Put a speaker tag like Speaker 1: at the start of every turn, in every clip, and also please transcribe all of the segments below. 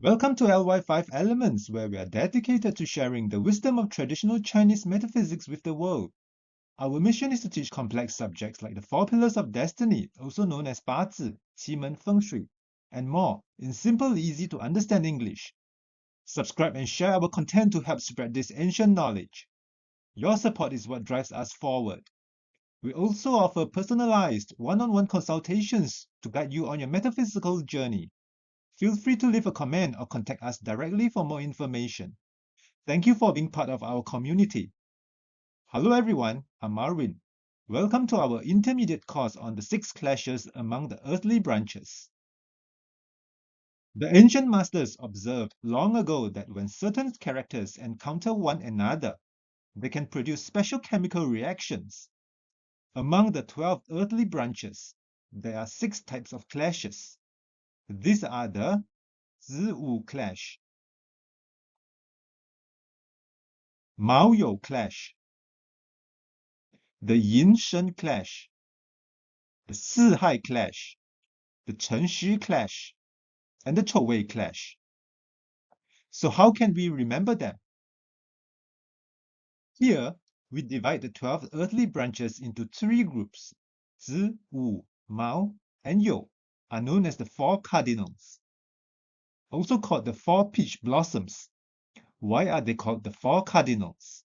Speaker 1: Welcome to LyFiveElements, where we are dedicated to sharing the wisdom of traditional Chinese metaphysics with the world. Our mission is to teach complex subjects like the 4 pillars of destiny, also known as Bazi, Qi Feng Shui, and more in simple, easy to understand English. Subscribe and share our content to help spread this ancient knowledge. Your support is what drives us forward. We also offer personalized one-on-one consultations to guide you on your metaphysical journey. Feel free to leave a comment or contact us directly for more information. Thank you for being part of our community. Hello everyone, I'm Marvin. Welcome to our intermediate course on the 6 clashes among the earthly branches. The ancient masters observed long ago that when certain characters encounter one another, they can produce special chemical reactions. Among the 12 earthly branches, there are 6 types of clashes. These are the Zi-Wu clash, Mao-You clash, the Yin-Shen clash, the Si-Hai clash, the Chen-Xu clash, and the Chou-Wei clash. So how can we remember them? Here, we divide the 12 earthly branches into 3 groups. Zi, Wu, Mao, and You are known as the 4 cardinals, also called the 4 peach blossoms. Why are they called the 4 cardinals?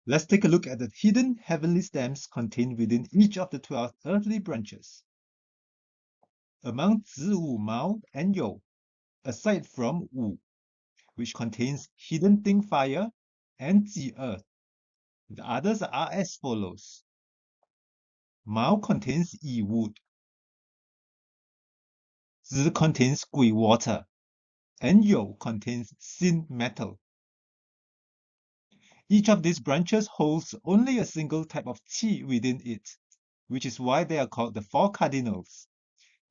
Speaker 1: Let's take a look at the hidden heavenly stems contained within each of the 12 earthly branches. Among Zi, Wu, Mao, and You, aside from Wu, which contains hidden thing fire and Ji earth, the others are as follows. Mao contains Yi wood, Zi contains Gui water, and You contains Xin metal. Each of these branches holds only a single type of Qi within it, which is why they are called the 4 cardinals.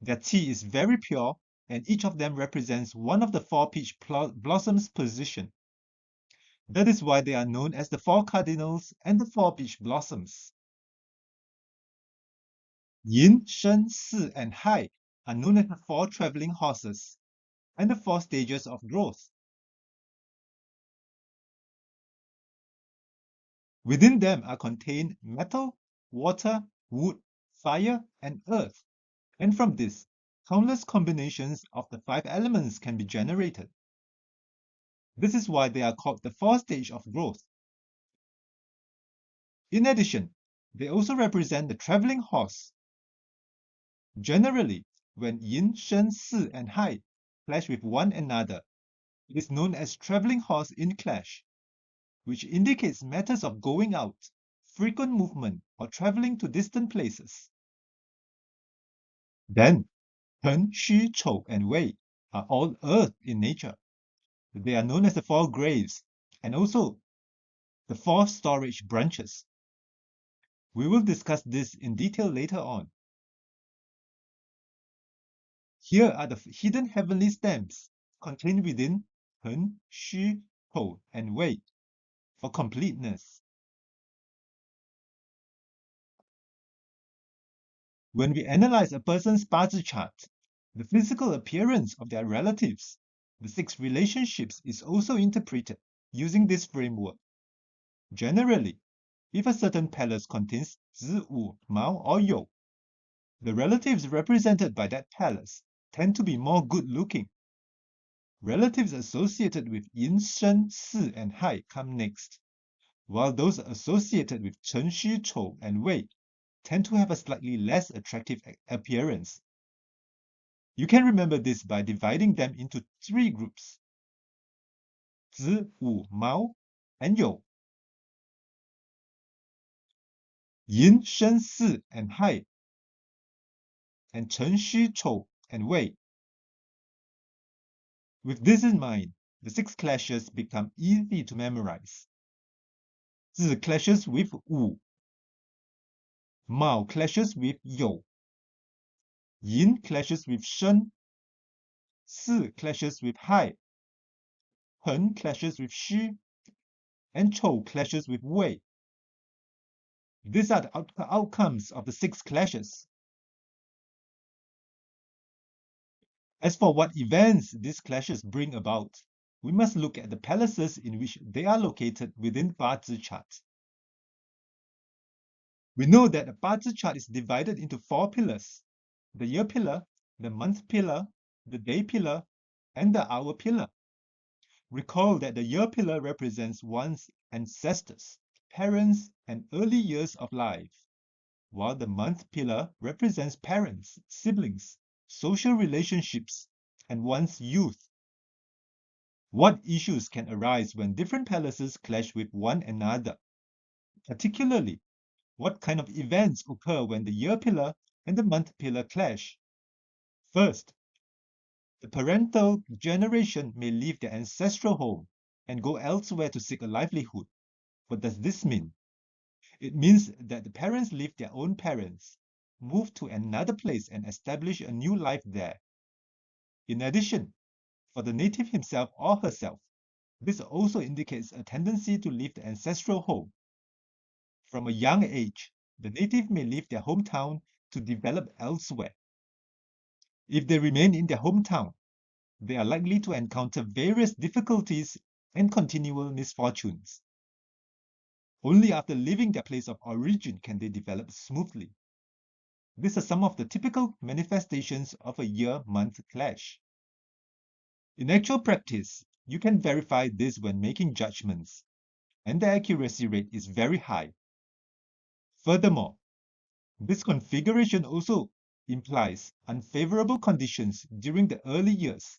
Speaker 1: Their Qi is very pure, and each of them represents one of the 4 peach blossoms' position. That is why they are known as the 4 cardinals and the 4 peach blossoms. Yin, Shen, Si, and Hai are known as the 4 traveling horses and the 4 stages of growth. Within them are contained metal, water, wood, fire, and earth. And from this, countless combinations of the 5 elements can be generated. This is why they are called the 4 stage of growth. In addition, they also represent the traveling horse. Generally, when Yin, Shen, Si, and Hai clash with one another, it is known as traveling horse in clash, which indicates matters of going out, frequent movement, or traveling to distant places. Then, Pen, Xu, Chou, and Wei are all earth in nature. They are known as the 4 graves and also the 4 storage branches. We will discuss this in detail later on. Here are the hidden heavenly stems contained within Pen, Xu, Chou, and Wei for completeness. When we analyze a person's Bazi chart, the physical appearance of their relatives, the 6 relationships is also interpreted using this framework. Generally, if a certain palace contains Zi, Wu, Mao, or You, the relatives represented by that palace tend to be more good-looking. Relatives associated with Yin, Shen, Si, and Hai come next, while those associated with Chen, Xu, Chou, and Wei tend to have a slightly less attractive appearance. You can remember this by dividing them into 3 groups: Zi, Wu, Mao, and You. Yin, Shen, Si, and Hai, and Chen, Xu, Chou, and Wei. With this in mind, the 6 clashes become easy to memorize. Zi clashes with Wu, Mao clashes with You, Yin clashes with Shen, Si clashes with Hai, Pen clashes with Xu, and Chou clashes with Wei. These are the outcomes of the 6 clashes. As for what events these clashes bring about, we must look at the palaces in which they are located within Bazi chart. We know that a Bazi chart is divided into 4 pillars: the year pillar, the month pillar, the day pillar, and the hour pillar. Recall that the year pillar represents one's ancestors, parents, and early years of life, while the month pillar represents parents, siblings, social relationships, and one's youth. What issues can arise when different palaces clash with one another? Particularly, what kind of events occur when the year pillar and the month pillar clash? First, the parental generation may leave their ancestral home and go elsewhere to seek a livelihood. What does this mean? It means that the parents leave their own parents, move to another place and establish a new life there. In addition, for the native himself or herself, this also indicates a tendency to leave the ancestral home. From a young age, the native may leave their hometown to develop elsewhere. If they remain in their hometown, they are likely to encounter various difficulties and continual misfortunes. Only after leaving their place of origin can they develop smoothly. These are some of the typical manifestations of a year-month clash. In actual practice, you can verify this when making judgments, and the accuracy rate is very high. Furthermore, this configuration also implies unfavorable conditions during the early years,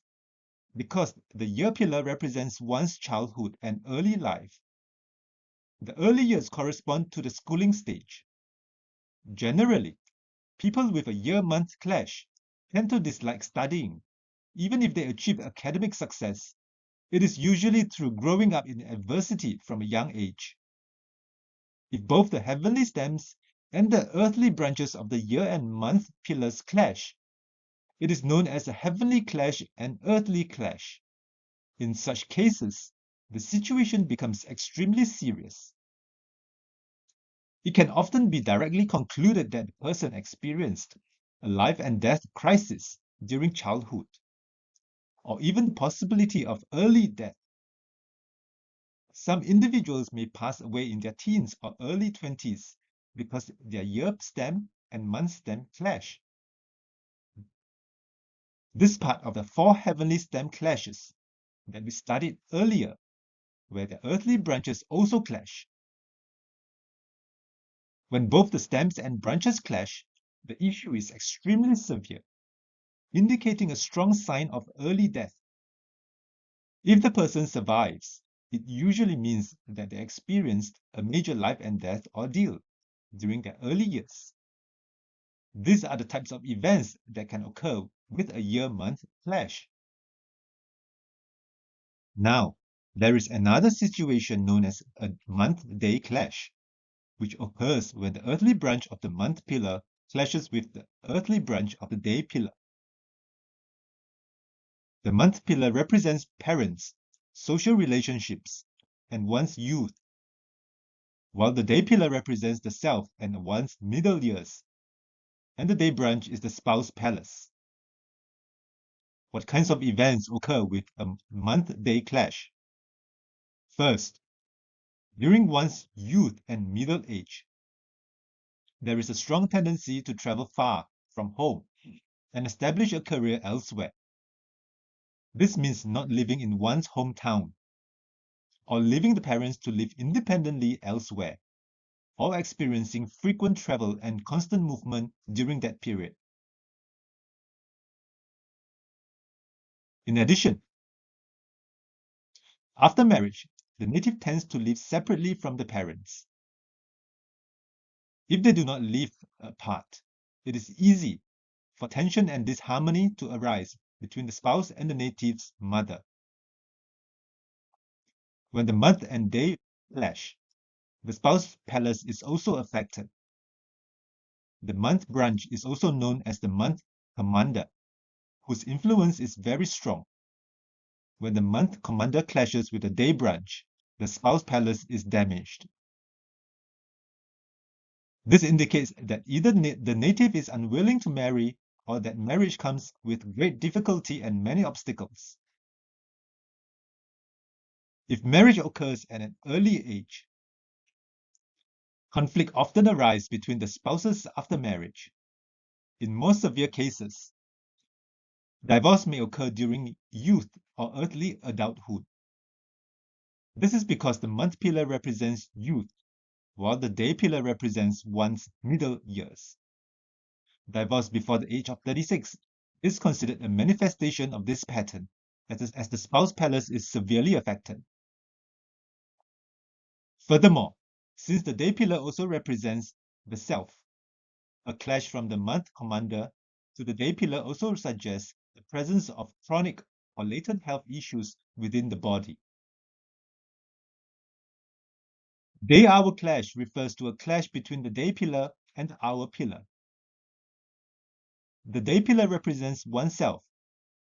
Speaker 1: because the year pillar represents one's childhood and early life. The early years correspond to the schooling stage. Generally, people with a year-month clash tend to dislike studying. Even if they achieve academic success, it is usually through growing up in adversity from a young age. If both the heavenly stems and the earthly branches of the year and month pillars clash, it is known as a heavenly clash and earthly clash. In such cases, the situation becomes extremely serious. It can often be directly concluded that the person experienced a life and death crisis during childhood, or even the possibility of early death. Some individuals may pass away in their teens or early 20s because their year stem and month stem clash. This part of the 4 heavenly stem clashes that we studied earlier, where the earthly branches also clash. When both the stems and branches clash, the issue is extremely severe, indicating a strong sign of early death. If the person survives, it usually means that they experienced a major life and death ordeal during their early years. These are the types of events that can occur with a year-month clash. Now, there is another situation known as a month-day clash, which occurs when the earthly branch of the month pillar clashes with the earthly branch of the day pillar. The month pillar represents parents, social relationships, and one's youth, while the day pillar represents the self and one's middle years, and the day branch is the spouse palace. What kinds of events occur with a month-day clash? First, during one's youth and middle age, there is a strong tendency to travel far from home and establish a career elsewhere. This means not living in one's hometown, or leaving the parents to live independently elsewhere, or experiencing frequent travel and constant movement during that period. In addition, after marriage, the native tends to live separately from the parents. If they do not live apart, it is easy for tension and disharmony to arise between the spouse and the native's mother. When the month and day clash, the spouse palace is also affected. The month branch is also known as the month commander, whose influence is very strong. When the month commander clashes with the day branch, the spouse palace is damaged. This indicates that either the native is unwilling to marry or that marriage comes with great difficulty and many obstacles. If marriage occurs at an early age, conflict often arises between the spouses after marriage. In more severe cases, divorce may occur during youth or early adulthood. This is because the month pillar represents youth, while the day pillar represents one's middle years. Divorce before the age of 36 is considered a manifestation of this pattern, as the spouse palace is severely affected. Furthermore, since the day pillar also represents the self, a clash from the month commander to the day pillar also suggests the presence of chronic or latent health issues within the body. Day-hour clash refers to a clash between the day pillar and the hour pillar. The day pillar represents oneself,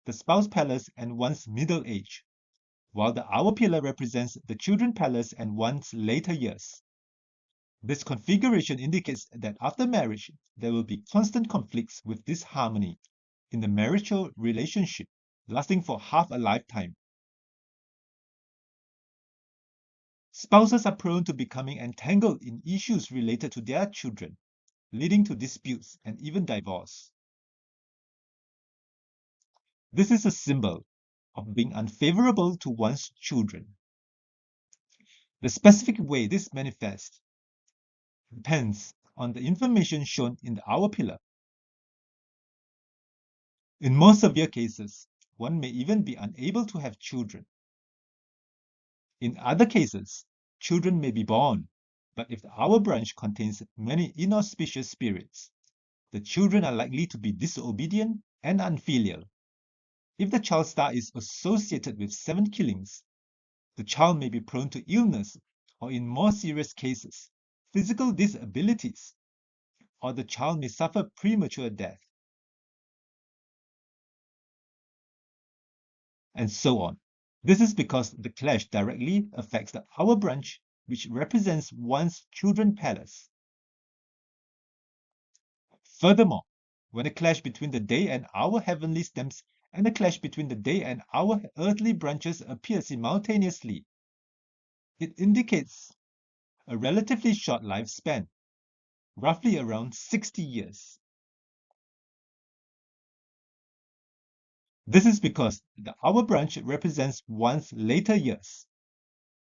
Speaker 1: the spouse palace, and one's middle age, while the hour pillar represents the children palace and one's later years. This configuration indicates that after marriage, there will be constant conflicts with disharmony in the marital relationship, lasting for half a lifetime. Spouses are prone to becoming entangled in issues related to their children, leading to disputes and even divorce. This is a symbol of being unfavorable to one's children. The specific way this manifests depends on the information shown in the hour pillar. In more severe cases, one may even be unable to have children. In other cases, children may be born, but if the hour branch contains many inauspicious spirits, the children are likely to be disobedient and unfilial. If the child star is associated with 7 killings, the child may be prone to illness, or in more serious cases, physical disabilities, or the child may suffer premature death, and so on. This is because the clash directly affects the hour branch, which represents one's children palace. Furthermore, when a clash between the day and hour heavenly stems and a clash between the day and hour earthly branches appear simultaneously, it indicates a relatively short lifespan, roughly around 60 years. This is because the hour branch represents one's later years,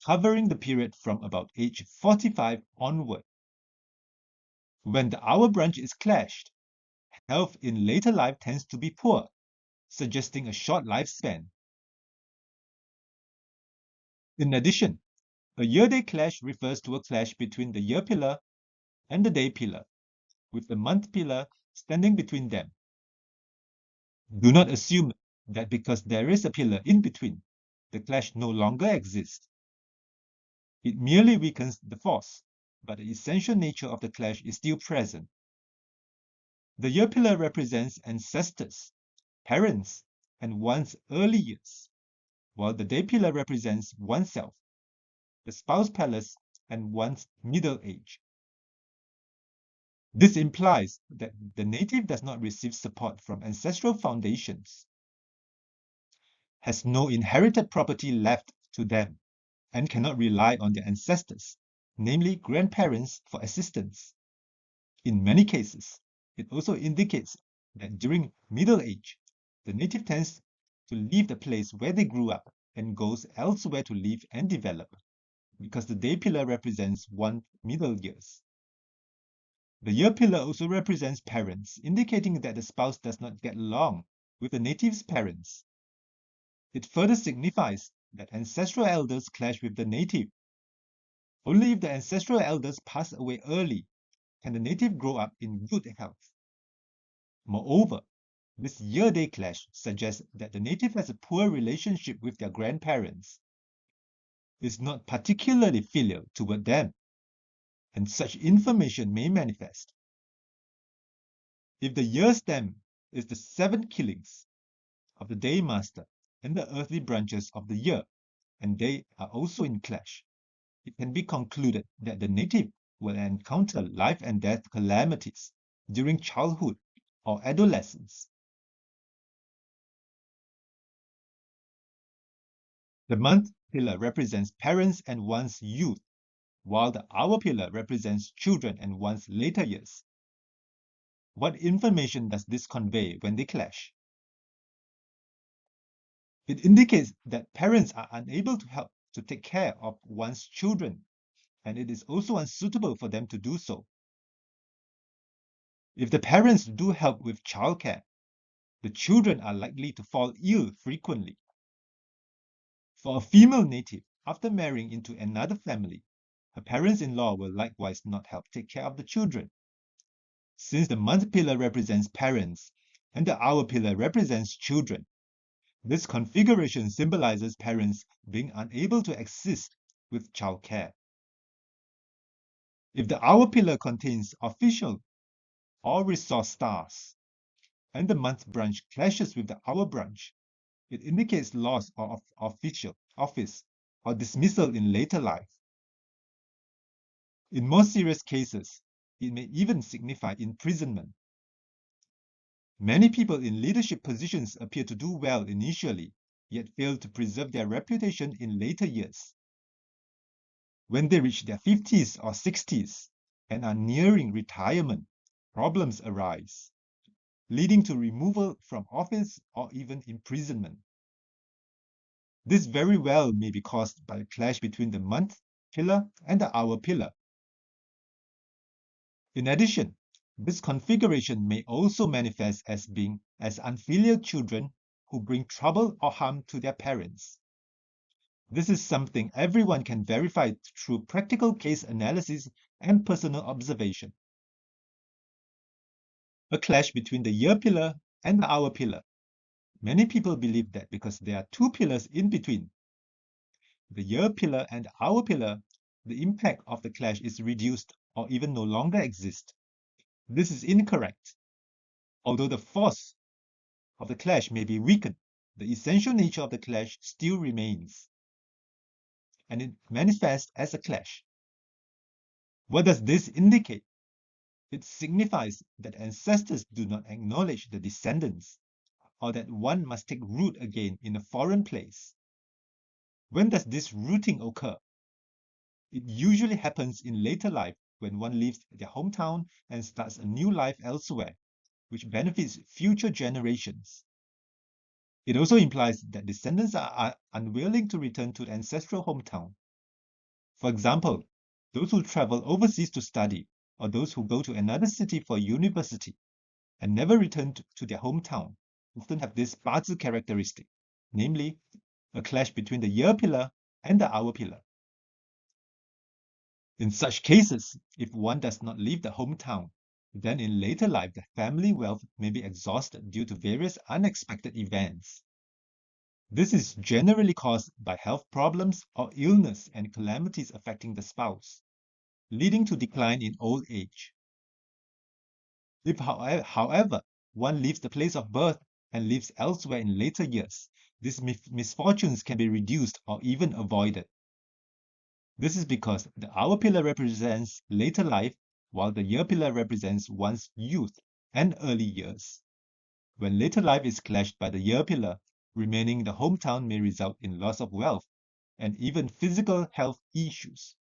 Speaker 1: covering the period from about age 45 onward. When the hour branch is clashed, health in later life tends to be poor, suggesting a short lifespan. In addition, a year-day clash refers to a clash between the year pillar and the day pillar, with the month pillar standing between them. Do not assume that because there is a pillar in between, the clash no longer exists. It merely weakens the force, but the essential nature of the clash is still present. The year pillar represents ancestors, parents, and one's early years, while the day pillar represents oneself, the spouse palace, and one's middle age. This implies that the native does not receive support from ancestral foundations, has no inherited property left to them, and cannot rely on their ancestors, namely grandparents, for assistance. In many cases, it also indicates that during middle age, the native tends to leave the place where they grew up and goes elsewhere to live and develop, because the day pillar represents one's middle years. The year pillar also represents parents, indicating that the spouse does not get along with the native's parents. It further signifies that ancestral elders clash with the native. Only if the ancestral elders pass away early can the native grow up in good health. Moreover, this year-day clash suggests that the native has a poor relationship with their grandparents, is not particularly filial toward them, and such information may manifest. If the year stem is the 7 killings of the day master and the earthly branches of the year, and they are also in clash, it can be concluded that the native will encounter life and death calamities during childhood or adolescence. The month pillar represents parents and one's youth, while the hour pillar represents children and one's later years. What information does this convey when they clash? It indicates that parents are unable to help to take care of one's children, and it is also unsuitable for them to do so. If the parents do help with childcare, the children are likely to fall ill frequently. For a female native, after marrying into another family, her parents-in-law will likewise not help take care of the children. Since the month pillar represents parents and the hour pillar represents children, this configuration symbolizes parents being unable to assist with childcare. If the hour pillar contains official or resource stars, and the month branch clashes with the hour branch, it indicates loss of official office or dismissal in later life. In more serious cases, it may even signify imprisonment. Many people in leadership positions appear to do well initially, yet fail to preserve their reputation in later years. When they reach their 50s or 60s and are nearing retirement, problems arise, leading to removal from office or even imprisonment. This very well may be caused by a clash between the month pillar and the hour pillar. In addition, this configuration may also manifest as being as unfilial children who bring trouble or harm to their parents. This is something everyone can verify through practical case analysis and personal observation. A clash between the year pillar and the hour pillar. Many people believe that because there are two pillars in between, the year pillar and the hour pillar, the impact of the clash is reduced or even no longer exists. This is incorrect. Although the force of the clash may be weakened, the essential nature of the clash still remains, and it manifests as a clash. What does this indicate? It signifies that ancestors do not acknowledge the descendants, or that one must take root again in a foreign place. When does this rooting occur? It usually happens in later life when one leaves their hometown and starts a new life elsewhere, which benefits future generations. It also implies that descendants are unwilling to return to the ancestral hometown. For example, those who travel overseas to study, or those who go to another city for university and never return to their hometown, often have this Bazi characteristic, namely a clash between the year pillar and the hour pillar. In such cases, if one does not leave the hometown, then in later life the family wealth may be exhausted due to various unexpected events. This is generally caused by health problems or illness and calamities affecting the spouse, leading to decline in old age. If, however, one leaves the place of birth and lives elsewhere in later years, these misfortunes can be reduced or even avoided. This is because the hour pillar represents later life, while the year pillar represents one's youth and early years. When later life is clashed by the year pillar, remaining in the hometown may result in loss of wealth and even physical health issues.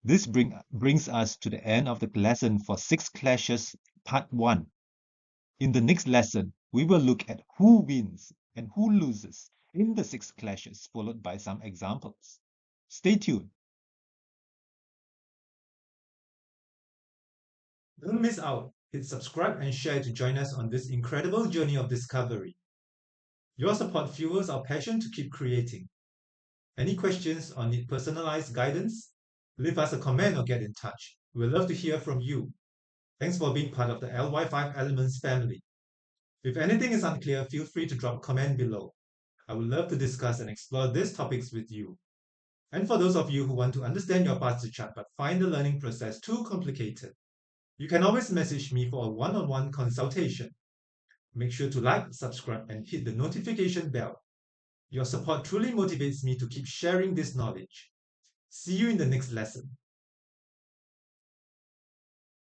Speaker 1: This brings us to the end of the lesson for 6 clashes, part 1. In the next lesson, we will look at who wins and who loses in the 6 clashes, followed by some examples. Stay tuned. Don't miss out. Hit subscribe and share to join us on this incredible journey of discovery. Your support fuels our passion to keep creating. Any questions or need personalized guidance? Leave us a comment or get in touch. We'd love to hear from you. Thanks for being part of the LyFiveElements family. If anything is unclear, feel free to drop a comment below. I would love to discuss and explore these topics with you. And for those of you who want to understand your Bazi chart but find the learning process too complicated, you can always message me for a one-on-one consultation. Make sure to like, subscribe, and hit the notification bell. Your support truly motivates me to keep sharing this knowledge. See you in the next lesson.